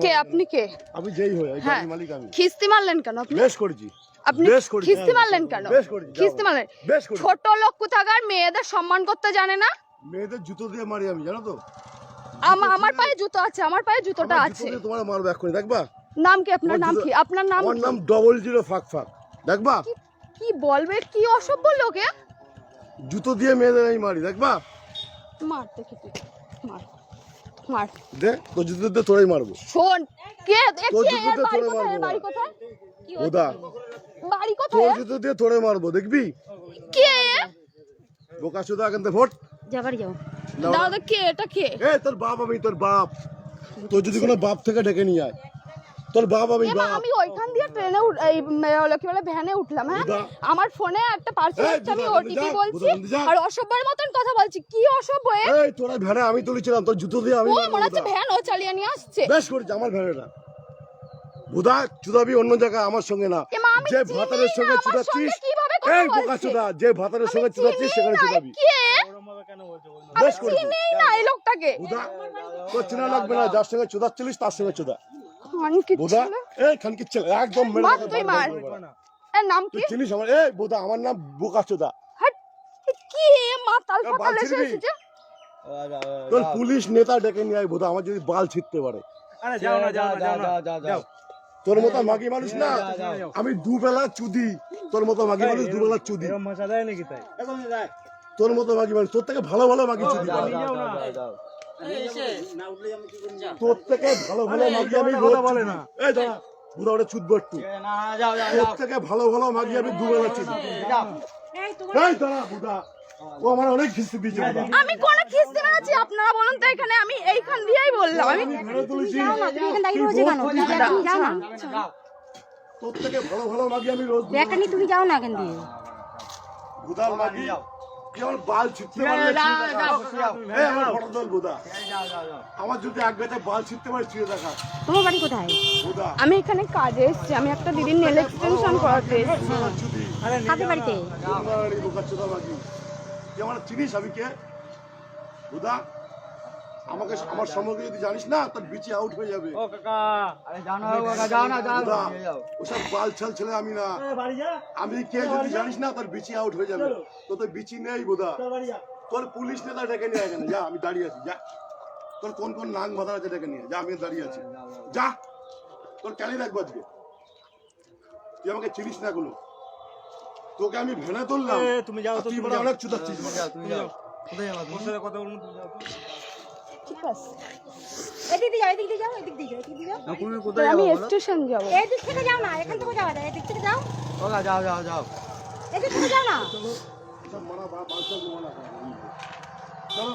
কে আপনি? কে আমি যেই হই এই গাড়ির মালিক আমি। খিস্তি মারলেন কেন আপনি? বেশ করেছি। আপনি খিস্তি মারলেন কেন? খিস্তি মারলেন? ছোট লোক কোথাকার, মেয়েদের সম্মান করতে জানে না। মেয়েদের জুতো দিয়ে মারি আমি, জানো তো? আমার পায়ে জুতো আছে, আমার পায়ে জুতোটা আছে। তোমার মারবো এক্ষুনি, দেখবা? নাম কি আপনার? নাম কি আপনার? নাম আমার নাম 00 ফাক ফাক, দেখবা? কি বলবে? কি অসভ্য লোকে। জুতো দিয়ে মেয়েদের আমি মারি, দেখবা? মার দেখি তুই, মার মার দে, তো জুতো দিয়ে তোরাই মারবো। শোন, কে তোর কে জুতো দিয়ে তোরে মারবো। বাড়ি কোথায়? ওদা বাড়ি তোর কোথায়? জুতো দিয়ে তোরে মারবো, দেখবি? কে? বোকা চোদা, এখান থেকে ভোট যা বাড়ি যাও। দাদা কে? এটা কে? এ তোর বাপ আমি, তোর বাপ। তোর যদি কোনো বাপ থেকে ডেকে নিয়ে আয়, তোর বাপ আমি। আমি ওইখান দিয়ে ট্রেনে কি বলে ভ্যানে উঠলাম। হ্যাঁ, আমার ফোনে একটা পার্সেল আসছে, আমি ওটিপি বলছি আর অসভ্যের মতন কথা বলছি। কি অসভ্য? এই তোরা ভ্যানে আমি তুলেছিলাম, তোর জুতো দিয়ে আমি। ও মনে হচ্ছে ভ্যান ও চালিয়ে নিয়ে আসছে। বেশ করেছে, আমার ভ্যানেটা। বুদা চুদাবি অন্য জায়গায়, আমার সঙ্গে না। যে ভাতারের সঙ্গে চুদাচ্ছিস, এই বোকা চুদা, যে ভাতারের সঙ্গে চুদাচ্ছিস সেখানে চুদাবি। বেশ করেছি না এই লোকটাকে। বুদা তোর চেনা লাগবে না, যার সঙ্গে চুদাচ্ছিলিস তার সঙ্গে চুদা। বুদা এই খানকির ছেলে, একদম মেরে মার তুই মার। এর নাম কি? তুই চিনিস আমার? এই বুদা, আমার নাম বোকা চুদা। কি মাতাল ফাতাল এসেছে? তোর পুলিশ নেতা ডেকে নিয়ে আয় বুদা, আমার যদি বাল ছিটতে পারে। আরে যাও না, যাও না, যাও না, যাও। তোর মতো মাগি মানুষ না আমি, দুবেলা চুদি। তোর মতো মাগি মানুষ দুবেলা চুদি। এরকম মশা দেয় নাকি তাই? তোর মতো মাগি মানুষ, তোর থেকে ভালো ভালো মাগি চুদি। তোর থেকে ভালো ভালো মাগি আমি কথা বলে না। এই দাঁড়া বুদা, ওটা চুদবো একটু। তোর থেকে ভালো ভালো মাগি আমি দুবেলা চুদি। এই দাঁড়া বুদা, ও আমার অনেক খিস্তি দিয়েছে। আমি কোন খিস্তি মেরেছি? আপনারা বলুন তো এখানে। আমি এইখান দিয়েই বললাম। আমি ঘরে তুলেছি। তোর থেকে ভালো ভালো মাগি আমি রোজ এখানে তুমি যাও না এখান দিয়ে। বুদার মাগি কি আমার বাল ছিটতে পারলে এই আমার ফটো তোল বুদা। আমার যদি এক গাছে বাল ছিটতে পারে ছুঁয়ে দেখা। তোমার বাড়ি কোথায়? বুদা আমি এখানে কাজে এসেছি। আমি একটা দিদির নেল এক্সটেনশন করাতে এসেছি। চুদি কাদের বাড়িতে? বাড়ি বোকা চোদা মাগি। তুই আমার চিনিস আমি কে? বুদা আমাকে, আমার সম্পর্কে যদি জানিস না তোর বিচি আউট হয়ে যাবে। ও কাকা, আরে যাও না কাকা, যাও না, বুদা ওসব বাল ছাল ছেলে আমি না। আমি কে যদি জানিস না তোর বিচি আউট হয়ে যাবে। তো তোর বিচি নেই বুদা। তোর পুলিশ নেতা ডেকে নিয়ে এখানে যা, আমি দাঁড়িয়ে আছি যা। তোর কোন কোন নাং বাঁধা আছে ডেকে নিয়ে যা, আমি দাঁড়িয়ে আছি যা। তোর ক্যালি রাখবো আজকে। তুই আমাকে চিনিস না গুলো, তোকে আমি ভেনে তুললাম। তুমি যাও, তুই বড় অনেক চুদাচ্ছিস। তুমি যাও, কোথায় যাবা? তোর সাথে কথা বলবো, তুমি যাও। ঠিক আছে, এদিক দিয়ে যাও, এদিক দিয়ে যাও, এদিক দিয়ে যাও, এদিক দিয়ে যাও। তুমি কোথায় আমি যাবা? স্টেশন যাব। এদিক থেকে যাও না, এখান থেকে যাওয়া যায়। এদিক থেকে যাও, ওকা যাও, যাও, যাও। এদিক থেকে যাও না। সব মানা বাল ছাল মানা চলো।